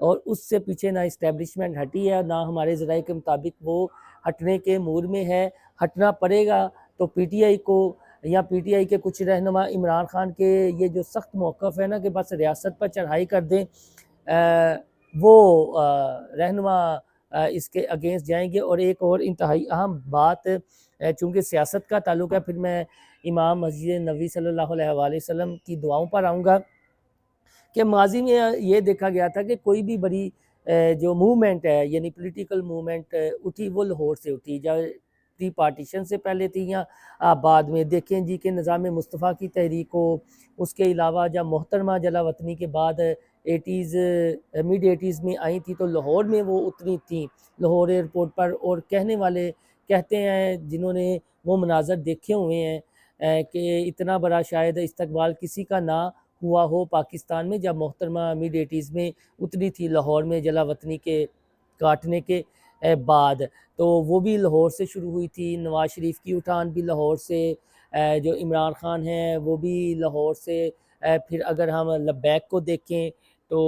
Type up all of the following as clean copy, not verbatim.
اور اس سے پیچھے نہ اسٹیبلشمنٹ ہٹی ہے، نہ ہمارے ذرائع کے مطابق وہ ہٹنے کے مور میں ہے۔ ہٹنا پڑے گا تو پی ٹی آئی کو یا پی ٹی آئی کے کچھ رہنما عمران خان کے یہ جو سخت موقف ہے نا کہ بس ریاست پر چڑھائی کر دیں، وہ رہنما اس کے اگینسٹ جائیں گے۔ اور ایک اور انتہائی اہم بات، چونکہ سیاست کا تعلق ہے، پھر میں امام مسجد نبوی صلی اللہ علیہ وآلہ وسلم کی دعاؤں پر آؤں گا کہ ماضی میں یہ دیکھا گیا تھا کہ کوئی بھی بڑی جو موومنٹ ہے، یعنی پولیٹیکل موومنٹ اٹھی، وہ لاہور سے اٹھی، جب پارٹیشن سے پہلے تھی یا بعد میں۔ دیکھیں جی کہ نظام مصطفیٰ کی تحریک ہو، اس کے علاوہ جب محترمہ جلا وطنی کے بعد مڈ ایٹیز میں آئی تھی تو لاہور میں وہ اتنی تھیں، لاہور ایئرپورٹ پر، اور کہنے والے کہتے ہیں جنہوں نے وہ مناظر دیکھے ہوئے ہیں کہ اتنا بڑا شاید استقبال کسی کا نہ ہوا ہو پاکستان میں جب محترمہ مڈ ایٹیز میں اتنی تھی لاہور میں جلا وطنی کے کاٹنے کے بعد۔ تو وہ بھی لاہور سے شروع ہوئی تھی، نواز شریف کی اٹھان بھی لاہور سے، جو عمران خان ہیں وہ بھی لاہور سے، پھر اگر ہم لبیک کو دیکھیں تو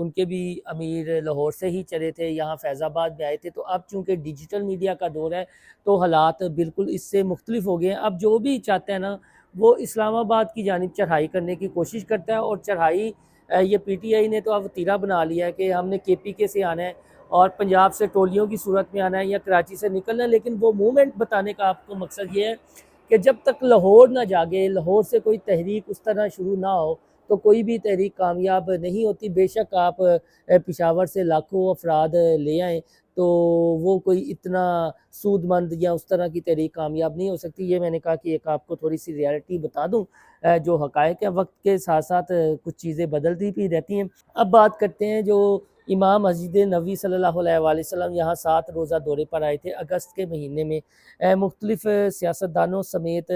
ان کے بھی امیر لاہور سے ہی چلے تھے، یہاں فیض آباد میں آئے تھے۔ تو اب چونکہ ڈیجیٹل میڈیا کا دور ہے تو حالات بالکل اس سے مختلف ہو گئے ہیں۔ اب جو بھی چاہتا ہے نا وہ اسلام آباد کی جانب چڑھائی کرنے کی کوشش کرتا ہے، اور چڑھائی یہ پی ٹی آئی نے تو اب وتیرہ بنا لیا ہے کہ ہم نے کے پی کے سے آنا ہے اور پنجاب سے ٹولیوں کی صورت میں آنا ہے یا کراچی سے نکلنا ہے، لیکن وہ موومنٹ بتانے کا آپ کو مقصد یہ ہے کہ جب تک لاہور نہ جاگے، لاہور سے کوئی تحریک اس طرح شروع نہ ہو تو کوئی بھی تحریک کامیاب نہیں ہوتی۔ بے شک آپ پشاور سے لاکھوں افراد لے آئیں تو وہ کوئی اتنا سود مند یا اس طرح کی تحریک کامیاب نہیں ہو سکتی۔ یہ میں نے کہا کہ ایک آپ کو تھوڑی سی ریالٹی بتا دوں، جو حقائق ہے، وقت کے ساتھ ساتھ کچھ چیزیں بدلتی بھی رہتی ہیں۔ اب بات کرتے ہیں جو امام مسجد نبوی صلی اللہ علیہ وآلہ وسلم یہاں 7 روزہ دورے پر آئے تھے اگست کے مہینے میں، مختلف سیاستدانوں سمیت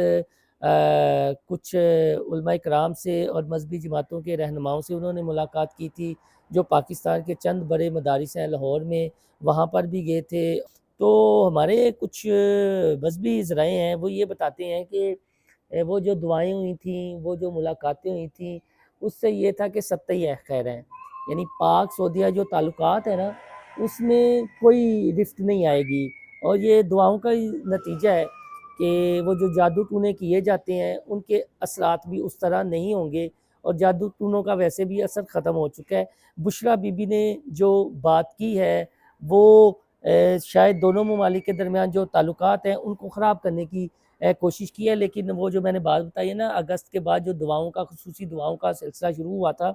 کچھ علماء کرام سے اور مذہبی جماعتوں کے رہنماؤں سے انہوں نے ملاقات کی تھی، جو پاکستان کے چند بڑے مدارس ہیں لاہور میں، وہاں پر بھی گئے تھے۔ تو ہمارے کچھ مذہبی ذرائع ہیں وہ یہ بتاتے ہیں کہ وہ جو دعائیں ہوئی تھیں، وہ جو ملاقاتیں ہوئی تھیں، اس سے یہ تھا کہ ستّی خیر ہیں، یعنی پاک سعودیہ جو تعلقات ہیں نا اس میں کوئی رفت نہیں آئے گی، اور یہ دعاؤں کا ہی نتیجہ ہے کہ وہ جو جادو ٹونے کیے جاتے ہیں ان کے اثرات بھی اس طرح نہیں ہوں گے، اور جادو ٹونوں کا ویسے بھی اثر ختم ہو چکا ہے۔ بشریٰ بی بی نے جو بات کی ہے وہ شاید دونوں ممالک کے درمیان جو تعلقات ہیں ان کو خراب کرنے کی کوشش کی ہے، لیکن وہ جو میں نے بات بتائی ہے نا اگست کے بعد جو دعاؤں کا، خصوصی دعاؤں کا سلسلہ شروع ہوا تھا،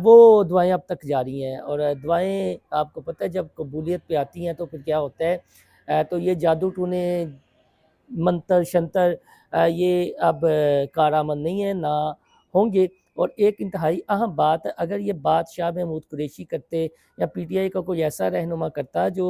وہ دعائیں اب تک جاری ہیں۔ اور دعائیں آپ کو پتہ ہے جب قبولیت پہ آتی ہیں تو پھر کیا ہوتا ہے، تو یہ جادو ٹونے، منتر شنتر، یہ اب کارآمد نہیں ہے، نہ ہوں گے۔ اور ایک انتہائی اہم بات، اگر یہ بات شاہ محمود قریشی کرتے یا پی ٹی آئی کا کوئی ایسا رہنما کرتا جو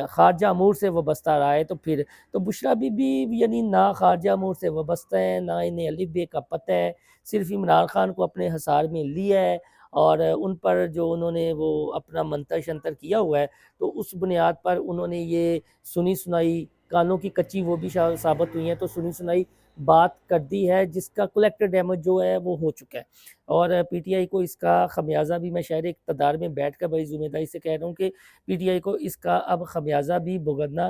خارجہ امور سے وابستہ رہا ہے، تو پھر تو بشریٰ بی بی یعنی نہ خارجہ امور سے وابستہ ہیں، نہ انہیں الف بے کا پتہ ہے، صرف عمران خان کو اپنے حصار میں لیا ہے، اور ان پر جو انہوں نے وہ اپنا منتر شنتر کیا ہوا ہے تو اس بنیاد پر انہوں نے یہ سنی سنائی کانوں کی کچی وہ بھی ثابت ہوئی ہیں، تو سنی سنائی بات کر دی ہے جس کا کلیکٹر ڈیمیج جو ہے وہ ہو چکا ہے۔ اور پی ٹی آئی کو اس کا خمیازہ بھی، میں شہر اقتدار میں بیٹھ کر بڑی ذمہ داری سے کہہ رہا ہوں کہ پی ٹی آئی کو اس کا اب خمیازہ بھی بھگتنا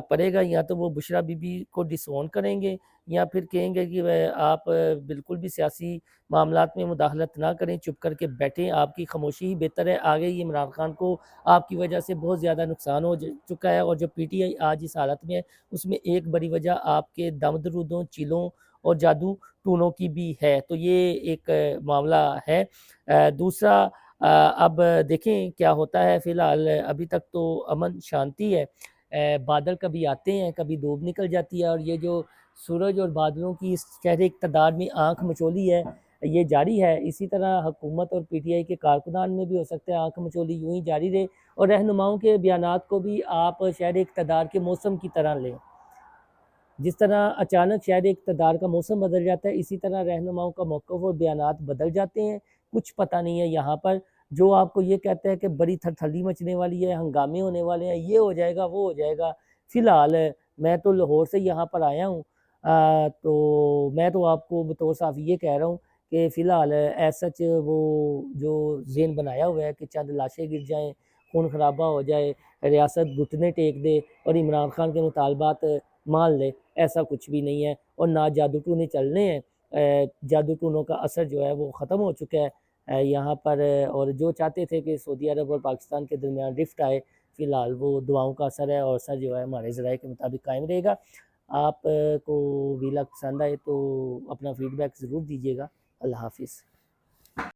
پڑے گا، یا تو وہ بشریٰ بی بی کو ڈس اون کریں گے یا پھر کہیں گے کہ آپ بالکل بھی سیاسی معاملات میں مداخلت نہ کریں، چپ کر کے بیٹھیں، آپ کی خاموشی ہی بہتر ہے۔ آگے یہ عمران خان کو آپ کی وجہ سے بہت زیادہ نقصان ہو چکا ہے، اور جو پی ٹی آئی آج اس حالت میں ہے اس میں ایک بڑی وجہ آپ کے دم درودوں، چیلوں اور جادو ٹونوں کی بھی ہے۔ تو یہ ایک معاملہ ہے۔ دوسرا، اب دیکھیں کیا ہوتا ہے، فی الحال ابھی تک تو امن شانتی ہے، بادل کبھی آتے ہیں کبھی دھوپ نکل جاتی ہے، اور یہ جو سورج اور بادلوں کی اس شہر اقتدار میں آنکھ مچولی ہے یہ جاری ہے۔ اسی طرح حکومت اور پی ٹی آئی کے کارکنان میں بھی ہو سکتا ہے آنکھ مچولی یوں ہی جاری رہے، اور رہنماؤں کے بیانات کو بھی آپ شہر اقتدار کے موسم کی طرح لیں۔ جس طرح اچانک شہر اقتدار کا موسم بدل جاتا ہے، اسی طرح رہنماؤں کا موقف اور بیانات بدل جاتے ہیں۔ کچھ پتہ نہیں ہے یہاں پر، جو آپ کو یہ کہتا ہے کہ بڑی تھلتھلی مچنے والی ہے، ہنگامے ہونے والے ہیں، یہ ہو جائے گا وہ ہو جائے گا۔ فی الحال میں تو لاہور سے یہاں پر آیا ہوں، تو میں تو آپ کو بطور صحافی یہ کہہ رہا ہوں کہ فی الحال ایز سچ وہ جو ذہن بنایا ہوا ہے کہ چند لاشیں گر جائیں، خون خرابہ ہو جائے، ریاست گھٹنے ٹیک دے اور عمران خان کے مطالبات مان لے، ایسا کچھ بھی نہیں ہے، اور نہ جادو ٹونے چلنے ہیں۔ جادو ٹونوں کا اثر جو ہے وہ ختم ہو چکا ہے یہاں پر، اور جو چاہتے تھے کہ سعودی عرب اور پاکستان کے درمیان رفٹ آئے، فی الحال وہ دعاؤں کا اثر ہے، اور اثر جو ہے ہمارے ذرائع کے مطابق قائم رہے گا۔ آپ کو ویلاگ پسند آئے تو اپنا فیڈ بیک ضرور دیجیے گا۔ اللہ حافظ۔